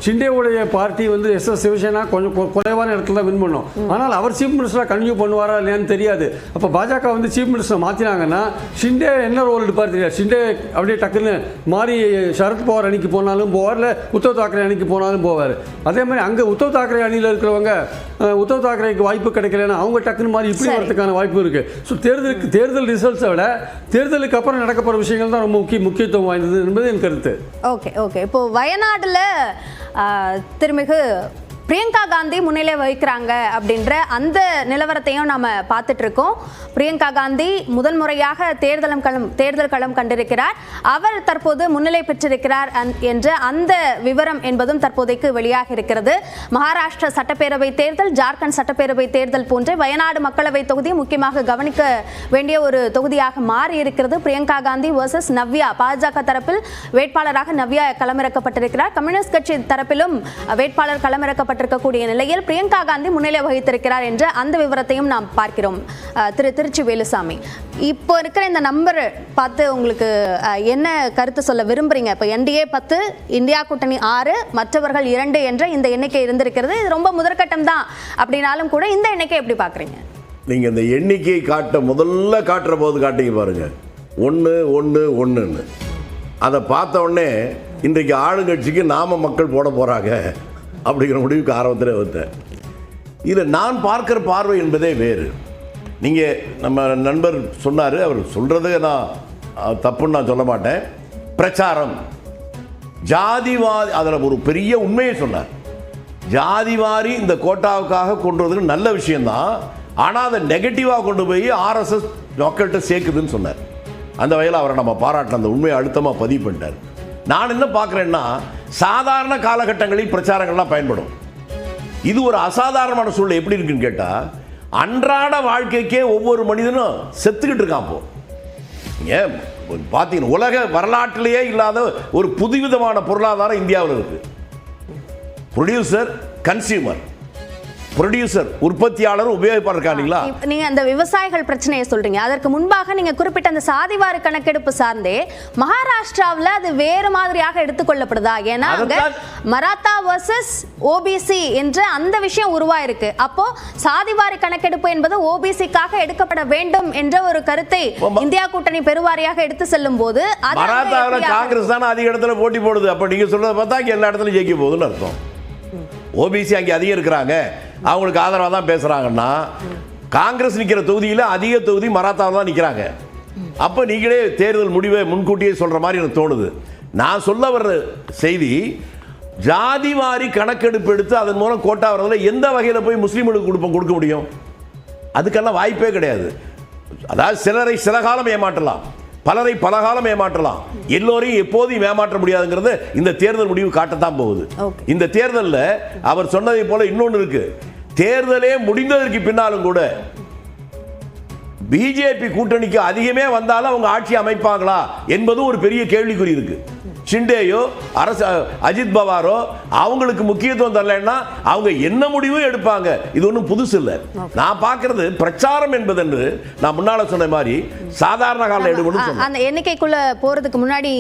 ஷிண்டேவுடைய party வந்து சிவசேனா கொஞ்சம் குறைவான இடத்துல தான் வின் பண்ணோம். ஆனால் அவர் சீஃப் மினிஸ்டராக கன்டினியூ பண்ணுவாரா இல்லையான்னு தெரியாது. அப்போ பாஜக வந்து சீஃப் மினிஸ்டர் மாற்றினாங்கன்னா ஷிண்டே என்ன ரோல் எடுப்பார் தெரியாது. ஷிண்டே அப்படியே டக்குன்னு மாறி சரத்பவார் அணிக்கு போனாலும் போவார், இல்லை உத்தவ் தாக்கரே அணிக்கு போனாலும் போவார். அதே மாதிரி அங்கே உத்தவ் தாக்கரே அணியில் இருக்கிறவங்க உத்தவ் தாக்கரேக்கு வாய்ப்பு கிடைக்கலன்னா அவங்க டக்குன்னு மாதிரி இப்படி வரதுக்கான வாய்ப்பு இருக்குது. ஸோ தேர்தல் ரிசல்ட்ஸை விட தேர்தலுக்கு அப்புறம் நடக்க போகிற விஷயங்கள் தான் ரொம்ப முக்கியத்துவம் வாய்ந்தது என்பது என் கருத்து. ஓகே இப்போ வயநாடுல திருமிகு பிரியங்கா காந்தி முன்னிலை வகிக்கிறாங்க அப்படின்ற அந்த நிலவரத்தையும் நாம பார்த்துட்டு இருக்கோம். பிரியங்கா காந்தி முதல் முறையாக தேர்தல் களம் கண்டிருக்கிறார். அவர் தற்போது முன்னிலை பெற்றிருக்கிறார் என்ற அந்த விவரம் என்பதும் தற்போதைக்கு வெளியாக இருக்கிறது. மகாராஷ்டிரா சட்டப்பேரவை தேர்தல், ஜார்க்கண்ட் சட்டப்பேரவை தேர்தல் போன்ற வயநாடு மக்களவை தொகுதியை முக்கியமாக கவனிக்க வேண்டிய ஒரு தொகுதியாக மாறி இருக்கிறது. பிரியங்கா காந்தி வர்சஸ் நவ்யா. பாஜக தரப்பில் வேட்பாளராக நவ்யா களமிறக்கப்பட்டிருக்கிறார். கம்யூனிஸ்ட் கட்சி தரப்பிலும் வேட்பாளர் களமிறக்கப்பட்ட இருக்கக்கூடிய நிலையில் பிரியங்கா காந்தி முன்னிலை வகித்திருக்கிறார் என்ற அந்த விவரத்தையும் நாம் பார்க்கிறோம். திருச்சி வேலுசாமி, இப்போ இருக்கிற இந்த நம்பர் பார்த்து உங்களுக்கு என்ன கருத்து சொல்ல விரும்புறீங்க? இப்போ NDA 10, இந்தியா கூட்டணி 6, மற்றவர்கள் 2 என்ற இந்த எண்ணிக்கை இருந்திருக்கிறது. இது ரொம்ப முதற்கட்டம் தான் அப்படின்னாலும் கூட இந்த எண்ணிக்கை எப்படி பார்க்குறீங்க? நீங்கள் இந்த எண்ணிக்கையை முதல்ல காட்டுற போது காட்டிங்க பாருங்க, 1 1 1ன்னு. அதை பார்த்த உடனே இன்றைக்கு ஆளுங்கட்சிக்கு நாம மக்கள் போட போகிறாங்க அப்படிங்கிற முடிவுக்கு ஆரம்பத்தில் வந்தேன். இதில் நான் பார்க்குற பார்வை என்பதே வேறு. நீங்கள் நம்ம நண்பர் சொன்னார், அவர் சொல்கிறது நான் தப்புன்னு நான் சொல்ல மாட்டேன். பிரச்சாரம் ஜாதிவாரி, அதில் ஒரு பெரிய உண்மையை சொன்னார். ஜாதிவாரி இந்த கோட்டாவுக்காக கொண்டு வரதுக்கு நல்ல விஷயம்தான், ஆனால் அதை நெகட்டிவாக கொண்டு போய் RSS மக்கள்கிட்ட சேர்க்குதுன்னு சொன்னார். அந்த வகையில் அவரை நம்ம பாராட்டின அந்த உண்மையை அழுத்தமாக பதிவு பண்ணிட்டார். நான் என்ன பார்க்குறேன்னா, சாதாரண காலகட்டங்களில் பிரச்சாரங்கள்லாம் பயன்படும். இது ஒரு அசாதாரணமான சூழ்நிலை. எப்படி இருக்குன்னு கேட்டால், அன்றாட வாழ்க்கைக்கே ஒவ்வொரு மனிதனும் செத்துக்கிட்டு இருக்கான். ஏன் பார்த்தீங்கன்னா உலக வரலாற்றிலேயே இல்லாத ஒரு புதுவிதமான பொருளாதாரம் இந்தியாவில் இருக்கு. Producer, consumer. ப்ரொடியூசர் உற்பத்தியாளர், உபயோகிப்பாளர் இருக்காங்களா? நீங்க அந்த விவசாயிகள் பிரச்சனையை சொல்றீங்க. அதற்கு முன்பாக நீங்க குறிப்பிட்ட அந்த சாதிவாரி கணக்கெடுப்பு சார்ந்தே மகாராஷ்டிராவில் அது வேறு மாதிரியாக எடுத்துக்கொள்ளப்படுதா? ஏன்னா மராத்தா வர்சஸ் OBC என்ற அந்த விஷயம் உருவாயிருக்கு. அப்போ சாதிவாரி கணக்கெடுப்பு என்பது OBCக்காக எடுக்கப்பட வேண்டும் என்ற ஒரு கருத்தை இந்தியா கூட்டணி பெருவாரியாக எடுத்து செல்லும் போது மராத்தாவில் காங்கிரஸ் தானே அதிக இடத்துல போட்டி போடுது. அப்ப நீங்க சொல்றதை பார்த்தா எல்லா இடத்துலையும் ஜெயிக்க போகுதுன்னு அர்த்தம். OBC அங்கே அதிகம் இருக்கிறாங்க, அவங்களுக்கு ஆதரவாக தான் பேசுகிறாங்கன்னா, காங்கிரஸ் நிற்கிற தொகுதியில் அதிக தொகுதி மராத்தாவில் தான் நிற்கிறாங்க. அப்போ நீங்களே தேர்தல் முடிவை முன்கூட்டியே சொல்கிற மாதிரி எனக்கு தோணுது. நான் சொல்ல வர்ற செய்தி, ஜாதிவாரி கணக்கெடுப்பு எடுத்து அதன் மூலம் கோட்டா வர்றதில் எந்த வகையில் போய் முஸ்லீம்களுக்கு கொடுக்க முடியும்? அதுக்கெல்லாம் வாய்ப்பே கிடையாது. அதாவது சிலரை சில காலம் ஏமாற்றலாம், பலரை பல காலம் ஏமாற்றலாம், எல்லோரையும் எப்போதையும் ஏமாற்ற முடியாதுங்கிறது இந்த தேர்தல் முடிவு காட்டத்தான் போகுது. இந்த தேர்தலில் அவர் சொன்னதை போல இன்னொன்று இருக்கு. தேர்தலே முடிந்ததற்கு பின்னாலும் கூட பிஜேபி கூட்டணிக்கு அதிகமே வந்தாலும் அவங்க ஆட்சி அமைப்பாங்களா என்பது ஒரு பெரிய கேள்விக்குறி இருக்கு. ஷிண்டேயோ அஜித் பவாரோ அவங்களுக்கு முக்கியத்துவம் தரலன்னா அவங்க என்ன முடிவும் எடுப்பாங்க. இது ஒன்றும் புதுசு இல்லை. நான் பார்க்கறது பிரச்சாரம் என்பது என்று நான் முன்னால சொன்ன மாதிரி சாதாரண கால எடுக்கணும். அந்த எண்ணிக்கைக்குள்ள போறதுக்கு முன்னாடி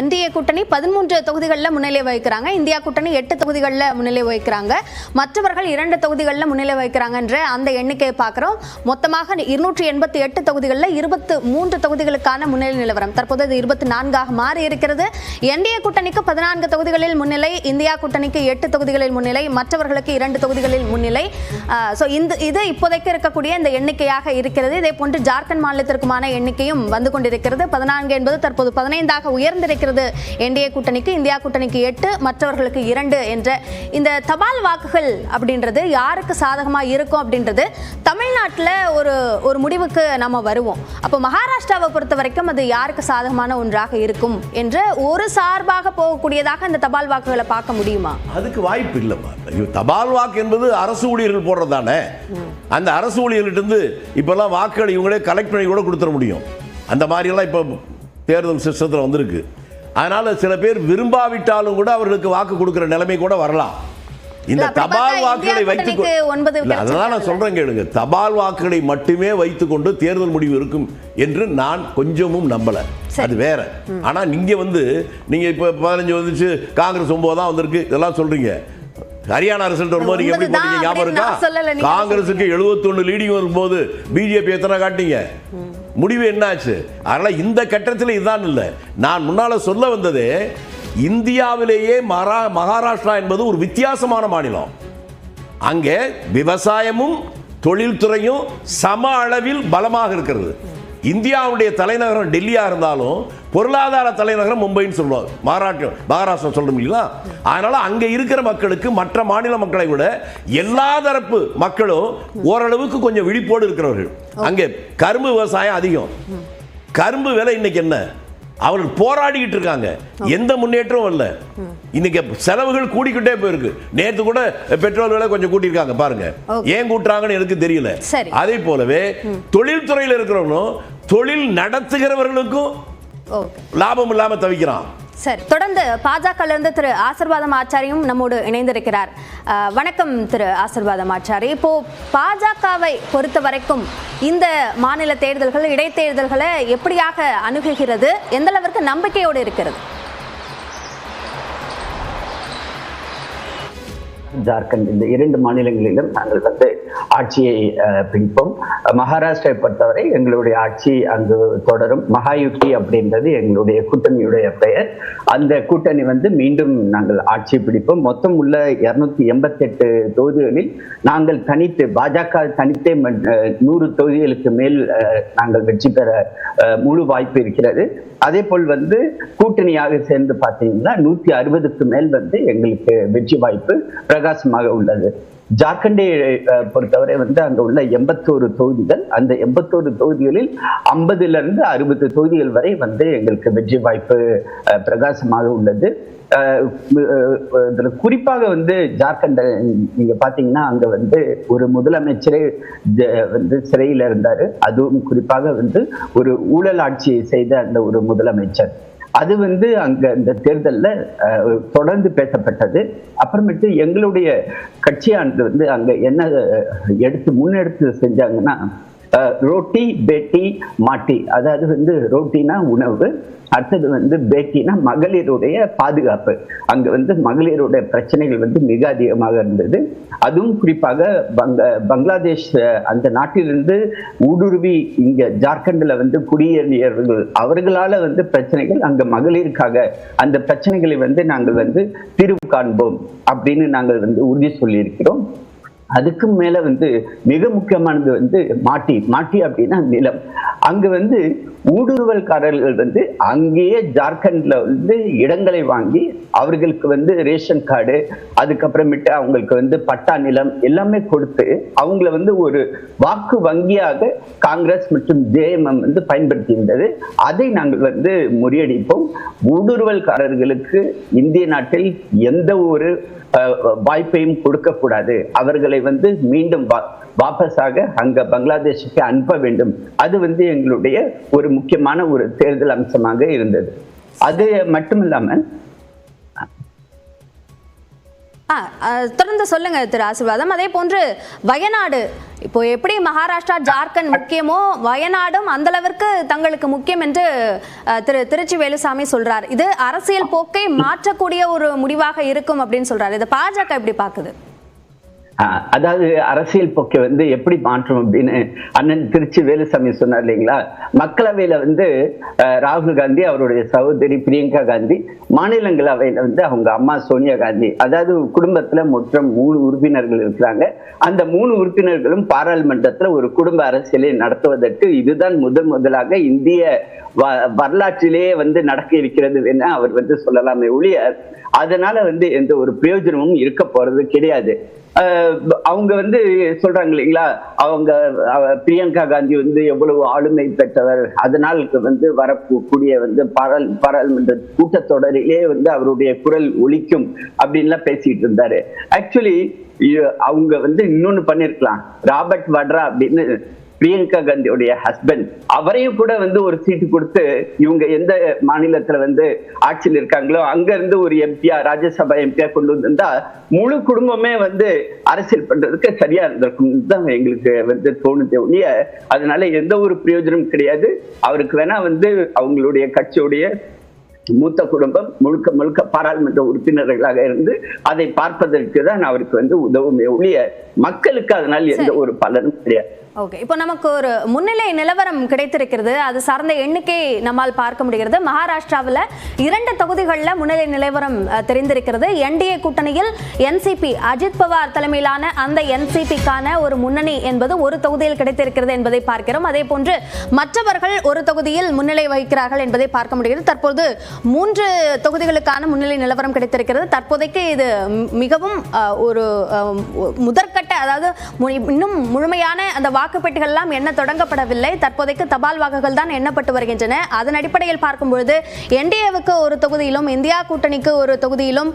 NDA கூட்டணி 13 தொகுதிகளில் முன்னிலை வகிக்கிறாங்க, இந்தியா கூட்டணி 8 தொகுதிகளில் முன்னிலை வகிக்கிறாங்க, மற்றவர்கள் 2 தொகுதிகளில் முன்னிலை வகிக்கிறாங்கன்ற அந்த எண்ணிக்கையை பார்க்கிறோம். மொத்தமாக 288 தொகுதிகளில் 23 தொகுதிகளுக்கான முன்னிலை நிலவரம் தற்போது 24ஆக மாறி இருக்கிறது. NDA கூட்டணிக்கு 14 தொகுதிகளில் முன்னிலை, இந்தியா கூட்டணிக்கு 8 தொகுதிகளில் முன்னிலை, மற்றவர்களுக்கு 2 தொகுதிகளில் முன்னிலை. இது இப்போதைக்கு இருக்கக்கூடிய இந்த எண்ணிக்கையாக இருக்கிறது. இதே போன்று ஜார்க்கண்ட் மாநிலத்திற்குமான எண்ணிக்கையும் வந்து கொண்டிருக்கிறது. 14 என்பது தற்போது 15ஆக உயர்ந்திருக்கிறது NDA கூட்டணிக்கு, இந்தியா கூட்டணிக்கு 8, மற்றவர்களுக்கு 2 என்ற இந்த தபால் வாக்குகள் அப்படின்றது யாருக்கு சாதகமாக இருக்கும் அப்படின்றது தமிழ்நாட்டில் ஒரு முடிவுக்கு நம்ம வருவோம். அப்போ மகாராஷ்டிராவை பொறுத்த வரைக்கும் அது யாருக்கு சாதகமான ஒன்றாக இருக்கும் என்ற ஒரு சார்பாக போகக்கூடியதாக இந்த தபால் வாக்குகளை பார்க்க முடியுமா? அதுக்கு வாய்ப்பு இல்லைம்மா. தபால் வாக்கு என்பது அரசு ஊழியர்கள் போடுறதானே. அந்த அரசு ஊழியர்கிட்ட இப்பெல்லாம் வாக்குகளை இவங்களே கலெக்ட் பண்ணி கூட கொடுத்துட முடியும். அந்த மாதிரியெல்லாம் இப்போ தேர்தல் சிஸ்டத்தில் வந்திருக்கு. அதனால சில பேர் விரும்பாவிட்டாலும் கூட அவர்களுக்கு வாக்கு கொடுக்குற நிலைமை கூட வரலாம். இந்த தபால் வாக்குகளை வைத்துக்கொண்டு அதெல்லாம் நான் சொல்றேன் கேளுங்க, தபால் வாக்குகளை மட்டுமே வைத்துக்கொண்டு தேர்தல் முடிவு இருக்கும் என்று நான் கொஞ்சமும் நம்பல. அது வேற. ஆனா நீங்க நீங்க இப்ப 15 வந்துச்சு, காங்கிரஸ் 9 தான் வந்திருக்கு, இதெல்லாம் சொல்றீங்க. ஹரியானா ரிசல்ட் வரும்போது நீங்க எப்படி போட்டீங்க ஞாபகம் இருக்கா? காங்கிரஸுக்கு 71 லீடிங் வரும்போது பிஜேபி எத்தனை காட்டிங்க? முடிவு என்னாச்சு? அதனால இந்த கட்டத்தில் இதுதான் இல்லை. நான் முன்னால சொல்ல வந்தது, இந்தியாவிலேயே மகாராஷ்டிரா என்பது ஒரு வித்தியாசமான மாநிலம். அங்கே விவசாயமும் தொழில்துறையும் சம அளவில் பலமாக இருக்கிறது. இந்தியாவுடைய தலைநகரம் டெல்லியா இருந்தாலும் பொருளாதார தலைநகரம் மும்பைன்னு சொல்லுவாங்க, மகாராஷ்டிரா சொல்றோம் இல்லைங்களா? அதனால அங்க இருக்கிற மக்களுக்கு மற்ற மாநில மக்களை விட எல்லா தரப்பு மக்களும் ஓரளவுக்கு கொஞ்சம் விழிப்போடு இருக்கிறவர்கள். அங்கே கரும்பு விவசாயம் அதிகம். கரும்பு விலை இன்னைக்கு என்ன? அவர்கள் போராடிக்கிட்டு இருக்காங்க, எந்த முன்னேற்றமும் இல்லை. இன்னைக்கு செலவுகள் கூடிக்கிட்டே போயிருக்கு. நேற்று கூட பெட்ரோல் விலை கொஞ்சம் கூட்டியிருக்காங்க பாருங்க. ஏன் கூட்டுறாங்கன்னு எனக்கு தெரியல. அதே போலவே தொழில்துறையில் இருக்கிறவங்களும் தொழில் நடத்துகிறவர்களுக்கும் லாபம் இல்லாம தவிக்கிறான். சரி, தொடர்ந்து பாஜக இருந்து திரு ஆசீர்வாதம் ஆச்சாரியும் நம்மோடு இணைந்திருக்கிறார். வணக்கம் திரு ஆசீர்வாதம் ஆச்சாரி. இப்போ பாஜகவை பொறுத்த வரைக்கும் இந்த மாநில தேர்தல்கள், இடைத்தேர்தல்களை எப்படியாக அணுகுகிறது, எந்த அளவிற்கு நம்பிக்கையோடு இருக்கிறது? ஜார்க்கண்ட் இந்த 2 மாநிலங்களிலும் நாங்கள் ஆட்சியை பிடிப்போம். மகாராஷ்டிராவை பொறுத்தவரை எங்களுடைய ஆட்சி அங்கு தொடரும். மகாயுக்தி அப்படின்றது எங்களுடைய கூட்டணியுடைய பெயர். அந்த கூட்டணி மீண்டும் நாங்கள் ஆட்சி பிடிப்போம். மொத்தம் உள்ள 288 தொகுதிகளில் நாங்கள் தனித்து, பாஜக தனித்தே 100 தொகுதிகளுக்கு மேல் நாங்கள் வெற்றி பெற முழு வாய்ப்பு இருக்கிறது. அதே போல் கூட்டணியாக சேர்ந்து பார்த்தீங்கன்னா 160க்கு மேல் எங்களுக்கு வெற்றி வாய்ப்பு பிரகாசமாக உள்ளது. ஜார்க்கண்டை பொறுத்தவரை அங்க உள்ள 81 தொகுதிகள், அந்த 81 தொகுதிகளில் 50லிருந்து 60 தொகுதிகள் வரை எங்களுக்கு வெற்றி வாய்ப்பு பிரகாசமாக உள்ளது. குறிப்பாக ஜார்க்கண்ட் நீங்க பாத்தீங்கன்னா அங்க ஒரு முதலமைச்சரே சிறையில் இருந்தாரு. அதுவும் குறிப்பாக ஒரு ஊழல் ஆட்சியை செய்த அந்த ஒரு முதலமைச்சர். அது அங்க இந்த தேர்தல்ல தொடர்ந்து பேசப்பட்டது. அப்புறமேட்டு எங்களுடைய கட்சியானது அங்க என்ன முன்னெடுத்து செஞ்சாங்கன்னா, ரோட்டி பேட்டி மாட்டி, அதாவது ரோட்டினா உணவு, அடுத்தது பேட்டினா மகளிருடைய பாதுகாப்பு. அங்க மகளிருடைய பிரச்சனைகள் மிக அதிகமாக இருந்தது. அதுவும் குறிப்பாக பங்களாதேஷ் அந்த நாட்டிலிருந்து ஊடுருவி இங்க ஜார்க்கண்ட்ல குடியேறியவர்கள், அவர்களால பிரச்சனைகள், அங்க மகளிருக்காக அந்த பிரச்சனைகளை நாங்கள் தீர்வு காண்போம் அப்படின்னு நாங்கள் உறுதி சொல்லி இருக்கிறோம். அதுக்கு மேல மிக முக்கியமானது மாட்டி அப்படின்னா நிலம். அங்க ஊடுருவல்காரர்கள் அங்கேயே ஜார்க்கண்ட்ல இடங்களை வாங்கி அவர்களுக்கு ரேஷன் கார்டு, அதுக்கப்புறமேட்டு அவங்களுக்கு பட்டா நிலம் எல்லாமே கொடுத்து அவங்கள ஒரு வாக்கு வங்கியாக காங்கிரஸ் மற்றும் ஜேஎம்எம் பயன்படுத்தியிருந்தது. அதை நாங்கள் முறியடிப்போம். ஊடுருவல்காரர்களுக்கு இந்திய நாட்டில் எந்த ஒரு வாய்ப்பையும் கொடுக்க கூடாது. அவர்களை மீண்டும் வாபஸாக அங்க பங்களாதேஷுக்கு அனுப்ப வேண்டும். அது எங்களுடைய ஒரு முக்கியமான ஒரு தேர்தல் அம்சமாக இருந்தது. அது மட்டுமில்லாம தொடர்ந்து சொல்லுங்க திரு ஆசீர்வாதம். அதே போன்று வயநாடு, இப்போ எப்படி மகாராஷ்டிரா ஜார்க்கண்ட் முக்கியமோ, வயநாடும் அந்த அளவிற்கு தங்களுக்கு முக்கியம் என்று திருச்சி வேலுசாமி சொல்றார். இது அரசியல் போக்கை மாற்றக்கூடிய ஒரு முடிவாக இருக்கும் அப்படின்னு சொல்றாரு. இதை பாஜக எப்படி பாக்குது? அதாவது அரசியல் போக்கை எப்படி மாற்றும் அப்படின்னு அண்ணன் திருச்சி வேலுசாமி சொன்னார் இல்லைங்களா? மக்களவையில ராகுல் காந்தி, அவருடைய சகோதரி பிரியங்கா காந்தி, மாநிலங்களவையில அவங்க அம்மா சோனியா காந்தி, அதாவது குடும்பத்துல மொத்தம் 3 உறுப்பினர்கள் இருக்கிறாங்க. அந்த 3 உறுப்பினர்களும் பாராளுமன்றத்துல ஒரு குடும்ப அரசியலை நடத்துவதற்கு இதுதான் முதலாக இந்திய வரலாற்றிலேயே நடக்க இருக்கிறது என அவர் சொல்லலாமே ஒழிய அதனால எந்த ஒரு பிரயோஜனமும் இருக்க போறது கிடையாது. அவங்க சொல்றாங்க இல்லைங்களா, அவங்க பிரியங்கா காந்தி எவ்வளவு ஆளுமை பெற்றவர், அதனால் வரக்கூடிய பாராளுமன்ற கூட்டத்தொடரிலே அவருடைய குரல் ஒலிக்கும் அப்படின்லாம் பேசிட்டு இருந்தாரு. ஆக்சுவலி அவங்க இன்னொன்னு பண்ணிருக்கலாம். ராபர்ட் வட்ரா அப்படின்னு பிரியங்கா காந்தியோடைய ஹஸ்பண்ட், அவரையும் கூட வந்து ஒரு சீட்டு கொடுத்து இவங்க எந்த மாநிலத்துல வந்து ஆட்சியில் இருக்காங்களோ அங்க இருந்து ஒரு எம்பியா, ராஜ்யசபா எம்பியா கொண்டு வந்திருந்தா முழு குடும்பமே வந்து அரசியல் பண்றதுக்கு சரியா இருந்திருக்கும் தான் எங்களுக்கு வந்து தோணுது ஒழிய அதனால எந்த ஒரு பிரயோஜனம் கிடையாது. அவருக்கு வேணா வந்து அவங்களுடைய கட்சியுடைய மூத்த குடும்பம் முழுக்க முழுக்க பாராளுமன்ற உறுப்பினர்களாக இருந்து அதை பார்ப்பதற்கு தான் அவருக்கு வந்து உதவுமே ஒழிய மக்களுக்கு அதனால் எந்த ஒரு பலனும் கிடையாது. ஓகே, இப்போ நமக்கு ஒரு முன்னிலை நிலவரம் கிடைத்திருக்கிறது. அது சார்ந்த எண்ணிக்கை நம்மால் பார்க்க முடிகிறது. மகாராஷ்டிராவில் 2 தொகுதிகளில் முன்னிலை நிலவரம் தெரிந்திருக்கிறது. என்டிஏ கூட்டணியில் என்சிபி, அஜித் பவார் தலைமையிலான அந்த என்சிபிக்கான ஒரு முன்னணி என்பது ஒரு தொகுதியில் கிடைத்திருக்கிறது என்பதை பார்க்கிறோம். அதே போன்று மற்றவர்கள் ஒரு தொகுதியில் முன்னிலை வகிக்கிறார்கள் என்பதை பார்க்க முடிகிறது. தற்போது 3 தொகுதிகளுக்கான முன்னிலை நிலவரம் கிடைத்திருக்கிறது. தற்போதைக்கு இது மிகவும் ஒரு முதற்கட்ட, அதாவது இன்னும் முழுமையான அந்த வாக்குப்பெட்டிகள் எல்லாம் எண்ண தொடங்கப்படவில்லை. தற்போதைக்கு தபால் வாக்குகள் தான் எண்ணப்பட்டு வருகின்றன. அதன் அடிப்படையில் பார்க்கும்பொழுது என்டிஏவுக்கு ஒரு தொகுதியிலும், இந்தியா கூட்டணிக்கு ஒரு தொகுதியிலும்,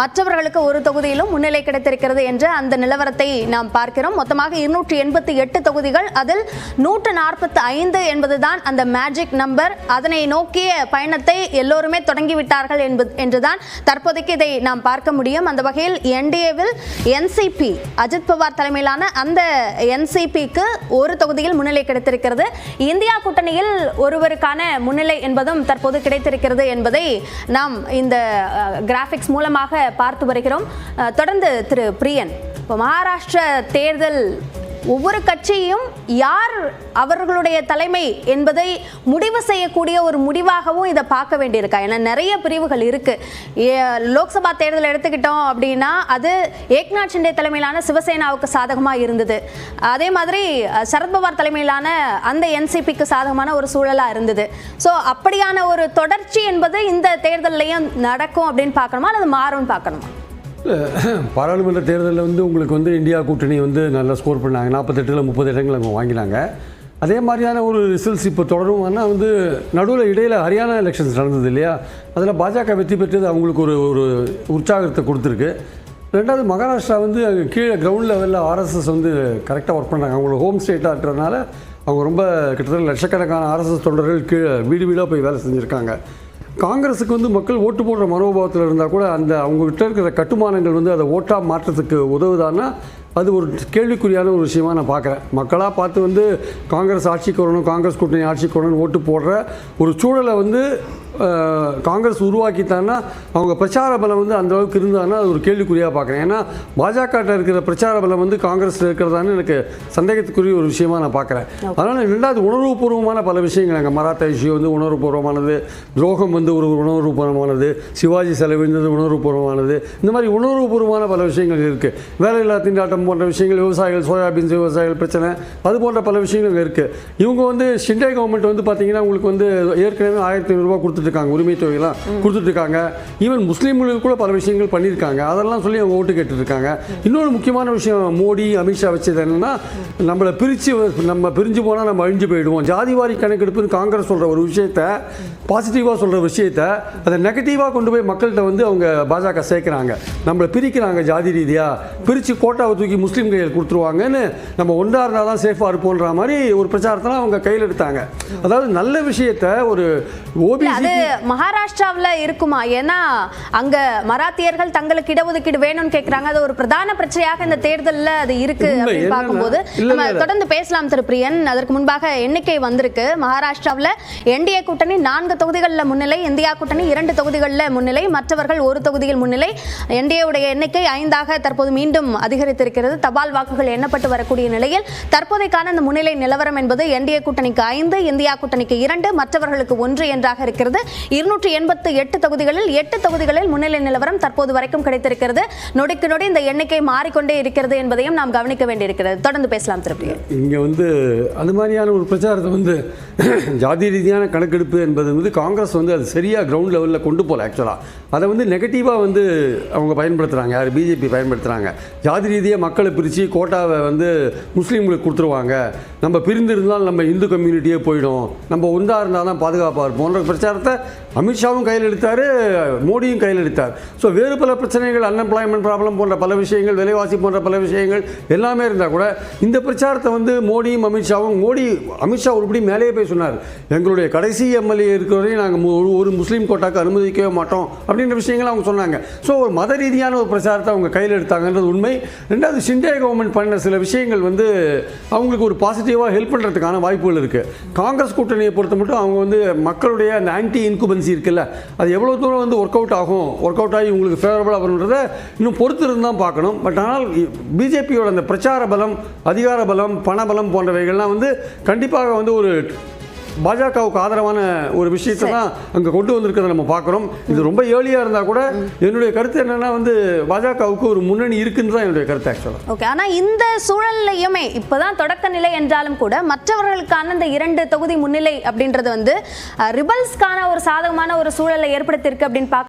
மற்றவர்களுக்கு ஒரு தொகுதியிலும் முன்னிலை கிடைத்திருக்கிறது என்ற அந்த நிலவரத்தை நாம் பார்க்கிறோம். மொத்தமாக 288 தொகுதிகள், அதில் 145 என்பதுதான் அந்த மேஜிக் நம்பர். அதனை நோக்கிய பயணத்தை எல்லோருமே தொடங்கிவிட்டார்கள் என்றுதான் தற்போதைக்கு இதை நாம் பார்க்க முடியும். அந்த வகையில் என்டிஏவில் என்சிபி, அஜித் பவார் தலைமையிலான அந்த என்சிபிக்கு ஒரு தொகுதியில் முன்னிலை கிடைத்திருக்கிறது. இந்தியா கூட்டணியில் ஒருவருக்கான முன்னிலை என்பதும் தற்போது கிடைத்திருக்கிறது என்பதை நாம் இந்த கிராபிக்ஸ் மூலமாக பார்த்து வருகிறோம். தொடர்ந்து திரு பிரியன், இப்போ மகாராஷ்டிர தேர்தல் ஒவ்வொரு கட்சியும் யார் அவர்களுடைய தலைமை என்பதை முடிவு செய்யக்கூடிய ஒரு முடிவாகவும் இதை பார்க்க வேண்டியிருக்கா? ஏன்னா நிறைய பிரிவுகள் இருக்கு. லோக்சபா தேர்தல் எடுத்துக்கிட்டோம் அப்படின்னா அது ஏக்நாத் ஷிண்டே தலைமையிலான சிவசேனாவுக்கு சாதகமாக இருந்தது. அதே மாதிரி சரத்பவார் தலைமையிலான அந்த என்சிபிக்கு சாதகமான ஒரு சூழலாக இருந்தது. ஸோ அப்படியான ஒரு தொடர்ச்சி என்பது இந்த தேர்தலையும் நடக்கும் அப்படின்னு பார்க்கணுமா அல்லது மாறும்னு பார்க்கணுமா? பாராளுமன்ற தேர்தலில் வந்து உங்களுக்கு வந்து இந்தியா கூட்டணி வந்து நல்லா ஸ்கோர் பண்ணாங்க. 48 30 இடங்கள் அவங்க வாங்கினாங்க. அதே மாதிரியான ஒரு ரிசல்ட்ஸ் இப்போ தொடரும். ஆனால் வந்து நடுவில் இடையில் ஹரியானா எலெக்ஷன்ஸ் நடந்தது இல்லையா, அதில் பாஜக வெற்றி பெற்றது அவங்களுக்கு ஒரு உற்சாகத்தை கொடுத்துருக்கு. ரெண்டாவது மகாராஷ்டிரா வந்து கீழே கிரவுண்ட் லெவலில் ஆர்எஸ்எஸ் வந்து கரெக்டாக ஒர்க் பண்ணுறாங்க. அவங்களோட ஹோம் ஸ்டேட்டாக இருக்கிறதுனால அவங்க ரொம்ப கிட்டத்தட்ட லட்சக்கணக்கான ஆர்எஸ்எஸ் தொண்டர்கள் கீழே வீடு வீடாக போய் வேலை செஞ்சுருக்காங்க. காங்கிரஸுக்கு வந்து மக்கள் ஓட்டு போடுற மனோபாவத்தில் இருந்தால் கூட அந்த அவங்ககிட்ட இருக்கிற கட்டுமானங்கள் வந்து அதை ஓட்டாக மாற்றத்துக்கு உதவுதான்னா அது ஒரு கேள்விக்குறியான ஒரு விஷயமாக நான் பார்க்குறேன். மக்களாக பார்த்து வந்து காங்கிரஸ் ஆட்சிக்கு வரணும், காங்கிரஸ் கூட்டணி ஆட்சிக்கு வரணும்னு ஓட்டு போடுற ஒரு சூழலை வந்து காங்கிரஸ் உருவாக்கித்தான்னா அவங்க பிரச்சார பலம் வந்து அந்த அளவுக்கு இருந்தாங்கன்னா அது ஒரு கேள்விக்குறியாக பார்க்குறேன். ஏன்னா பாஜக இருக்கிற பிரச்சார பலம் வந்து காங்கிரஸ் இருக்கிறதான்னு எனக்கு சந்தேகத்துக்குரிய ஒரு விஷயமா நான் பார்க்குறேன். அதனால் ரெண்டாவது உணர்வுபூர்வமான பல விஷயங்கள், எங்கள் மராத்தா இஷ்யூ வந்து உணர்வுபூர்வமானது, துரோகம் வந்து ஒரு உணர்வுபூர்வமானது, சிவாஜி சிலை விழுந்தது உணர்வுபூர்வமானது, இந்த மாதிரி உணர்வுபூர்வமான பல விஷயங்கள் இருக்குது. வேலையில்லா திண்டாட்டம் போன்ற விஷயங்கள், விவசாயிகள் சோயாபீன்ஸ் விவசாயிகள் பிரச்சனை, அது போன்ற பல விஷயங்கள் இருக்குது. இவங்க வந்து ஷிண்டே கவர்மெண்ட் வந்து பார்த்தீங்கன்னா உங்களுக்கு வந்து ஏற்கனவே 1500 ரூபா கொடுத்துருக்காங்க, உரிமை தொகையெல்லாம் கொடுத்துட்ருக்காங்க. ஈவன் முஸ்லீம்களுக்கு கூட பல விஷயங்கள் பண்ணியிருக்காங்க. அதெல்லாம் சொல்லி அவங்க ஓட்டு கேட்டுருக்காங்க. இன்னொரு முக்கியமான விஷயம் மோடி அமித்ஷா வச்சது என்னென்னா, நம்மளை பிரிஞ்சு போனால் நம்ம அழிஞ்சு போயிடுவோம். ஜாதிவாரி கணக்கெடுப்புன்னு காங்கிரஸ் சொல்கிற ஒரு விஷயத்தை, பாசிட்டிவாக சொல்கிற விஷயத்தை அதை நெகட்டிவாக கொண்டு போய் மக்கள்கிட்ட வந்து அவங்க பாஜக சேர்க்குறாங்க. நம்மளை பிரிக்கிறாங்க, ஜாதி ரீதியாக பிரித்து கோட்டாவை தூக்கி முஸ்லீம் கையில் கொடுத்துருவாங்கன்னு, நம்ம ஒன்றா இருந்தால் தான் சேஃபாக இருப்போன்ற மாதிரி ஒரு பிரச்சாரத்தில் அவங்க கையில் எடுத்தாங்க. அதாவது நல்ல விஷயத்தை ஒரு ஓபிசி மகாராஷ்டிராவில் இருக்குமா? ஏன்னா அங்க மராத்தியர்கள் தங்களுக்கு இடஒதுக்கீடு வேணும்னு கேட்கறாங்க. அது ஒரு பிரதான பிரச்சனையாக இந்த தேர்தலில் அது இருக்கு அப்படின்னு பார்க்கும்போது நம்ம தொடர்ந்து பேசலாம் திரு பிரியன். அதற்கு முன்பாக எண்ணிக்கை வந்திருக்கு. மகாராஷ்டிராவில் என்டிஏ கூட்டணி 4 தொகுதிகளில் முன்னிலை, இந்தியா கூட்டணி 2 தொகுதிகளில் முன்னிலை, மற்றவர்கள் ஒரு தொகுதியில் முன்னிலை. என்டிஏ உடைய எண்ணிக்கை 5ஆக தற்போது மீண்டும் அதிகரித்திருக்கிறது. தபால் வாக்குகள் எண்ணப்பட்டு வரக்கூடிய நிலையில் தற்போதைக்கான இந்த முன்னிலை நிலவரம் என்பது என்டிஏ கூட்டணிக்கு 5, இந்தியா கூட்டணிக்கு 2, மற்றவர்களுக்கு 1 என்றாக இருக்கிறது. 288 தொகுதிகளில் 8 தொகுதிகளில் முன்னிலை நிலவரம் தற்போது வரைக்கும் கிடைத்திருக்கிறது. நொடிக்கு நொடி இந்த எண்ணிக்கை மாறிக்கொண்டே இருக்கிறது என்பதையும் நாம் கவனிக்க வேண்டியிருக்கிறது. தொடர்ந்து பேசலாம் திருப்பி. இங்கே வந்து அது மாதிரியான ஒரு பிரச்சாரத்தை வந்து ஜாதி ரீதியான கணக்கெடுப்பு என்பது வந்து காங்கிரஸ் வந்து அது சரியாக கிரவுண்ட் லெவலில் கொண்டு போகல. ஆக்சுவலாக அதை வந்து நெகட்டிவாக வந்து அவங்க பயன்படுத்துகிறாங்க. யார் பிஜேபி பயன்படுத்துகிறாங்க. ஜாதி ரீதியாக மக்களை பிரித்து கோட்டாவை வந்து முஸ்லீம்களுக்கு கொடுத்துருவாங்க, நம்ம பிரிந்து இருந்தால் நம்ம இந்து கம்யூனிட்டியே போயிடும், நம்ம ஒன்றா இருந்தால் தான் பாதுகாப்பாக இருப்போன்ற பிரச்சாரத்தை பிரச்சாரத்தை அமித்ஷாவும் கையில் எடுத்தார், மோடியும் கையில் எடுத்தார். ஸோ வேறு பல பிரச்சனைகள், அன்எம்ப்ளாய்மெண்ட் ப்ராப்ளம் போன்ற பல விஷயங்கள், விலைவாசி போன்ற பல விஷயங்கள் எல்லாமே இருந்தால் கூட இந்த பிரச்சாரத்தை வந்து மோடியும் அமித்ஷாவும், அமித்ஷா ஒருபடி மேலேயே போய் சொன்னார், எங்களுடைய கடைசி எம்எல்ஏ இருக்கிறவரையும் நாங்கள் ஒரு முஸ்லீம் கோட்டாக்கு அனுமதிக்கவே மாட்டோம் அப்படின்ற விஷயங்கள் அவங்க சொன்னாங்க. ஸோ ஒரு மத ரீதியான ஒரு பிரச்சாரத்தை அவங்க கையில் எடுத்தாங்கன்றது உண்மை. ரெண்டாவது, ஷிண்டே கவர்மெண்ட் பண்ண சில விஷயங்கள் வந்து அவங்களுக்கு ஒரு பாசிட்டிவாக ஹெல்ப் பண்ணுறதுக்கான வாய்ப்புகள் இருக்குது. காங்கிரஸ் கூட்டணியை பொறுத்த மட்டும் அவங்க வந்து மக்களுடைய அந்த ஆன்டி இன்குபன்சி இருக்குல்ல, அது எவ்வளோ தூரம் வந்து ஒர்க் அவுட் ஆகி உங்களுக்கு ஃபேவரபுளாக வரும்ன்றதை இன்னும் பொறுத்து இருந்து தான் பார்க்கணும். பட் ஆனால் பிஜேபியோட அந்த பிரச்சார பலம், அதிகார பலம், பணபலம் போன்றவைகள்லாம் வந்து கண்டிப்பாக வந்து ஒரு பாஜகவுக்கு ஆதரவான ஒரு விஷயத்தை தான் அங்கே கொண்டு வந்திருக்கிறத நம்ம பார்க்குறோம். இது ரொம்ப ஏர்லியாக இருந்தால் கூட என்னுடைய கருத்து என்னென்னா வந்து பாஜகவுக்கு ஒரு முன்னணி இருக்குன்னு தான் என்னுடைய கருத்து ஆக்சுவலாக. ஓகே, ஆனால் இந்த சூழல்லையுமே இப்போதான் தொடக்க நிலை என்றாலும் கூட மற்றவர்களுக்கான இந்த 2 தொகுதி முன்னிலை அப்படின்றது வந்து ரிபல்ஸ்க்கான ஒரு சாதகமான ஒரு சூழலை ஏற்படுத்தியிருக்கு அப்படின்னு பார்க்க